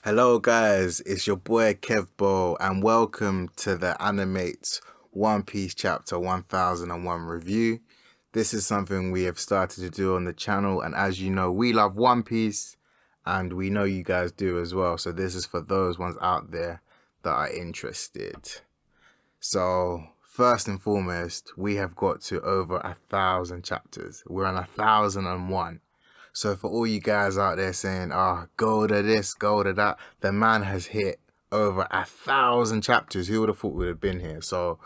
Hello guys, it's your boy Kevbo and welcome to the AniMates One Piece Chapter 1001 review. This is something we have started to do on the channel, and as you know, we love One Piece and we know you guys do as well. So this is for those ones out there that are interested. So first and foremost, we have got to over 1,000 chapters. We're on 1,001. So for all you guys out there saying, "Oh, go to this, go to that," the man has hit over 1,000 chapters. Who would have thought we would have been here? So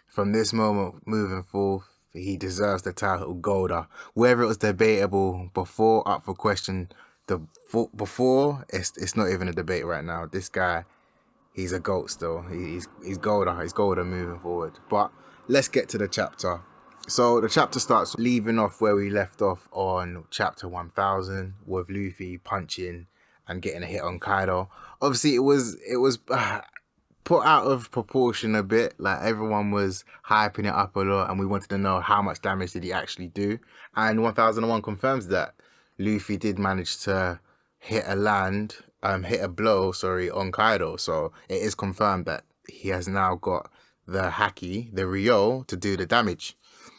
from this moment moving forth, he deserves the title Golder. Whether it was debatable before, up for question, before it's not even a debate right now. This guy, he's a goat still. He's Golder. He's Golder moving forward. But let's get to the chapter. So the chapter starts leaving off where we left off on chapter 1000 with Luffy punching and getting a hit on Kaido. Obviously, it was put out of proportion a bit. Like everyone was hyping it up a lot, and we wanted to know how much damage did he actually do. And 1001 confirms that Luffy did manage to hit a blow, sorry, on Kaido. So it is confirmed that he has now got the haki, the Ryo, to do the damage.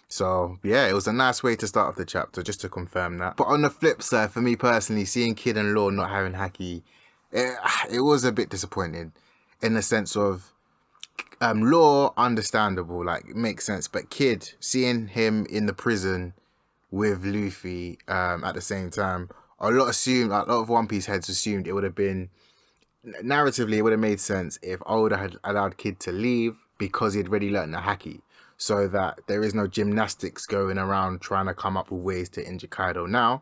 So yeah, it was a nice way to start off the chapter, just to confirm that. But on the flip side, for me personally, seeing Kid and Law not having haki, it was a bit disappointing, in the sense of Law understandable, like it makes sense, but Kid, seeing him in the prison with Luffy at the same time, a lot of One Piece heads assumed it would have been narratively, it would have made sense if Oda had allowed Kid to leave because he had already learned the haki, so that there is no gymnastics going around trying to come up with ways to injure Kaido now.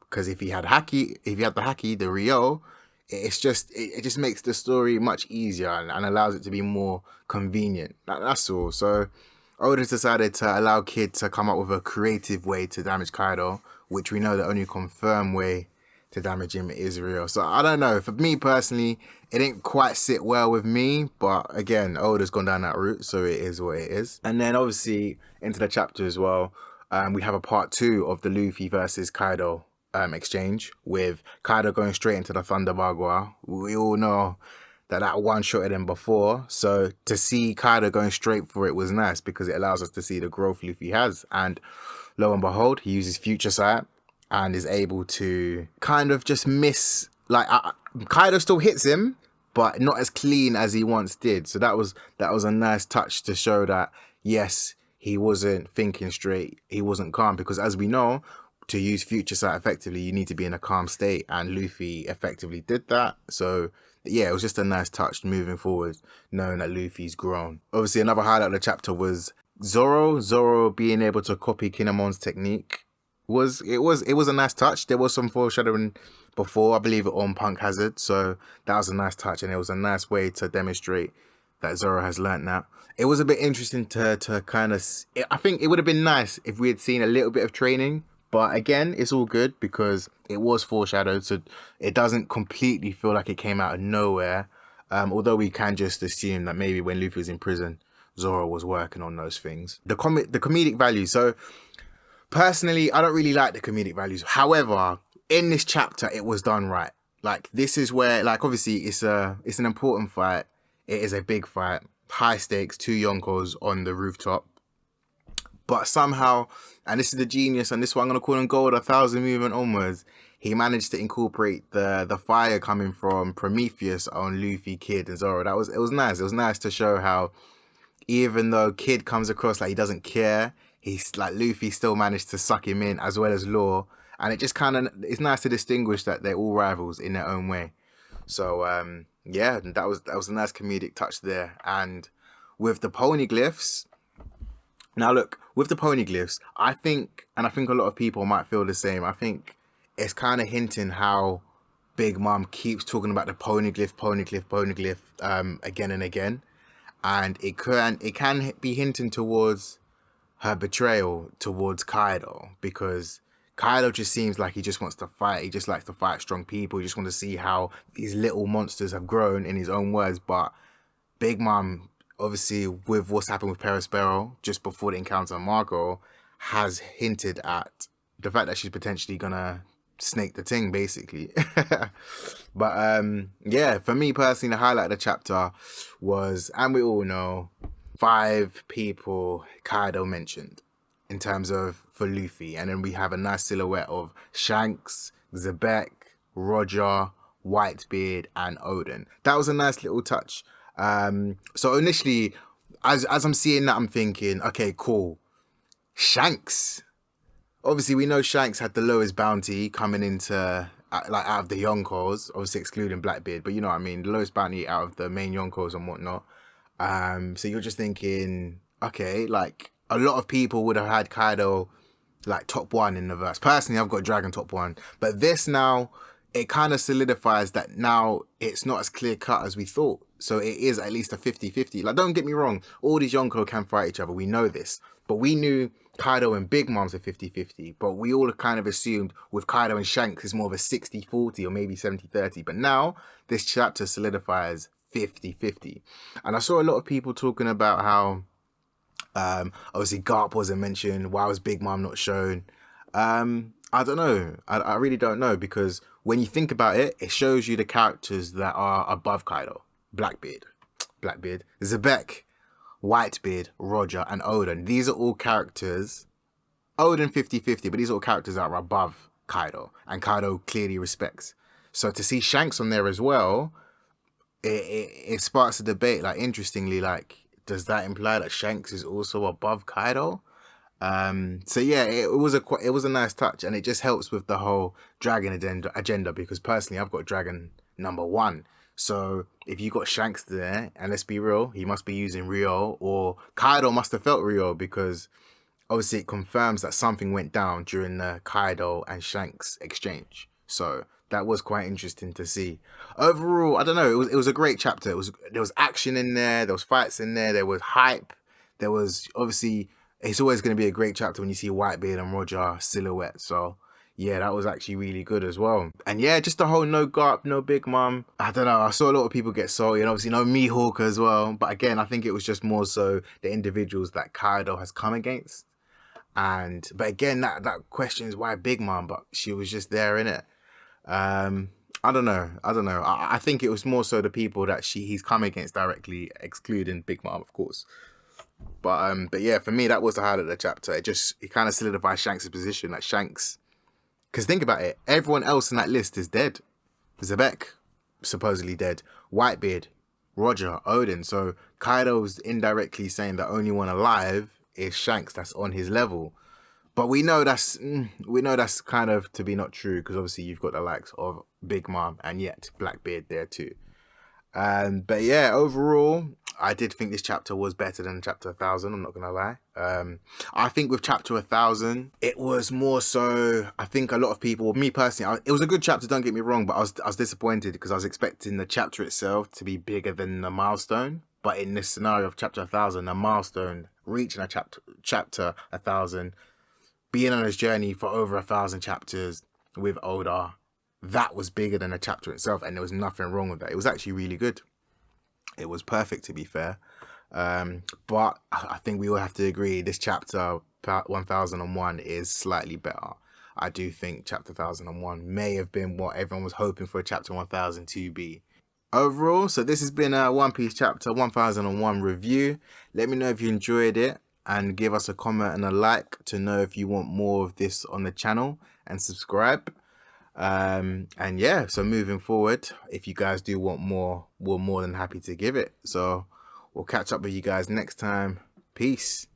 Because if he had the haki, the Ryo, it just makes the story much easier and allows it to be more convenient. That's all. So Oda's decided to allow Kid to come up with a creative way to damage Kaido, which we know the only confirmed way to damage him is Ryo. So I don't know. For me personally, it didn't quite sit well with me. But again, Oda's gone down that route, so it is what it is. And then obviously into the chapter as well, we have a part 2 of the Luffy versus Kaido exchange, with Kaido going straight into the Thunder Bagua. We all know that one-shotted him before. So to see Kaido going straight for it was nice, because it allows us to see the growth Luffy has. And lo and behold, he uses Future Sight and is able to kind of just miss, like Kaido still hits him, but not as clean as he once did. So that was a nice touch to show that yes, he wasn't thinking straight, he wasn't calm, because as we know, to use Future Sight effectively, you need to be in a calm state, and Luffy effectively did that. So yeah, it was just a nice touch moving forward, knowing that Luffy's grown. Obviously, another highlight of the chapter was Zoro being able to copy Kinemon's technique. It was a nice touch. There was some foreshadowing before, I believe, on Punk Hazard, so that was a nice touch, and it was a nice way to demonstrate that Zoro has learnt that. It was a bit interesting to kind of. I think it would have been nice if we had seen a little bit of training, but again, it's all good because it was foreshadowed, so it doesn't completely feel like it came out of nowhere. Although we can just assume that maybe when Luffy was in prison, Zoro was working on those things. The comedic value. So personally, I don't really like the comedic values. However, in this chapter, it was done right. Like, this is where, like, obviously it's an important fight. It is a big fight, high stakes, 2 Yonkos on the rooftop. But somehow, and this is the genius, and this is what I'm gonna call him Gold, 1,000 movement onwards, he managed to incorporate the fire coming from Prometheus on Luffy, Kid, and Zoro. It was nice. It was nice to show how, even though Kid comes across like he doesn't care, he's like, Luffy still managed to suck him in, as well as Law, and it just kind of, it's nice to distinguish that they're all rivals in their own way. So yeah, that was a nice comedic touch there. And with the poneglyphs, now look, with the poneglyphs, I think a lot of people might feel the same. I think it's kind of hinting how Big Mom keeps talking about the poneglyph again and again, and it can be hinting towards her betrayal towards Kaido, because Kaido just seems like he just wants to fight. He just likes to fight strong people. He just wants to see how these little monsters have grown, in his own words. But Big Mom, obviously, with what's happened with Perospero just before the encounter on Marco, has hinted at the fact that she's potentially gonna snake the ting basically. But yeah, for me personally, the highlight of the chapter was, and we all know, 5 people Kaido mentioned in terms of for Luffy, and then we have a nice silhouette of Shanks, Zebek, Roger, Whitebeard, and Odin. That was a nice little touch. So initially, as I'm seeing that, I'm thinking, okay, cool, Shanks. Obviously, we know Shanks had the lowest bounty coming into like out of the Yonkos, obviously excluding Blackbeard, but you know what I mean, the lowest bounty out of the main Yonkos and whatnot. So you're just thinking, okay, like a lot of people would have had Kaido like top 1 in the verse. Personally, I've got Dragon top 1, but this now, it kind of solidifies that now it's not as clear cut as we thought. So it is at least a 50-50. Like, don't get me wrong, all these Yonko can fight each other. We know this. But we knew Kaido and Big Mom's a 50-50. But we all kind of assumed with Kaido and Shanks, it's more of a 60-40 or maybe 70-30. But now this chapter solidifies 50-50. And I saw a lot of people talking about how obviously Garp wasn't mentioned. Why was Big Mom not shown? I don't know. I really don't know, because when you think about it, it shows you the characters that are above Kaido. Blackbeard, Zebek, Whitebeard, Roger, and Odin. These are all characters. Odin 50-50, but these are all characters that are above Kaido, and Kaido clearly respects. So to see Shanks on there as well, it sparks a debate. Like, interestingly, like, does that imply that Shanks is also above Kaido? So yeah, it was a nice touch, and it just helps with the whole Dragon agenda, because personally I've got Dragon number 1. So if you got Shanks there, and let's be real, he must be using Rio, or Kaido must have felt Rio, because obviously it confirms that something went down during the Kaido and Shanks exchange. So that was quite interesting to see. Overall, I don't know, it was a great chapter. There was action in there was fights in there was hype, there was obviously, it's always going to be a great chapter when you see Whitebeard and Roger silhouette. So yeah, that was actually really good as well. And yeah, just the whole no Garp, no Big Mom. I don't know, I saw a lot of people get salty, and obviously no Mihawk as well. But again, I think it was just more so the individuals that Kaido has come against. But again, that question is why Big Mom, but she was just there in it. I don't know. I think it was more so the people that he's come against directly, excluding Big Mom, of course. But yeah, for me, that was the highlight of the chapter. It kind of solidifies Shanks' position. Like, Shanks, because think about it, everyone else in that list is dead. Zebek, supposedly dead. Whitebeard, Roger, Odin. So Kaido's indirectly saying the only one alive is Shanks, that's on his level. But we know that's kind of to be not true, because obviously you've got the likes of Big Mom and yet Blackbeard there too. But yeah, overall, I did think this chapter was better than chapter 1000. I'm not gonna lie. I think with chapter 1000, it was more so, I think a lot of people, me personally, it was a good chapter, don't get me wrong, but I was disappointed, because I was expecting the chapter itself to be bigger than the milestone. But in this scenario of chapter 1000, the milestone reaching a chapter 1000, being on his journey for over 1000 chapters with Oda, that was bigger than the chapter itself, and there was nothing wrong with that. It was actually really good. It was perfect, to be fair. But I think we all have to agree this chapter 1001 is slightly better. I do think chapter 1001 may have been what everyone was hoping for chapter 1000 to be. Overall, so this has been a One Piece chapter 1001 review. Let me know if you enjoyed it, and give us a comment and a like to know if you want more of this on the channel, and subscribe. And yeah, so moving forward, if you guys do want more, we're more than happy to give it. So we'll catch up with you guys next time. Peace.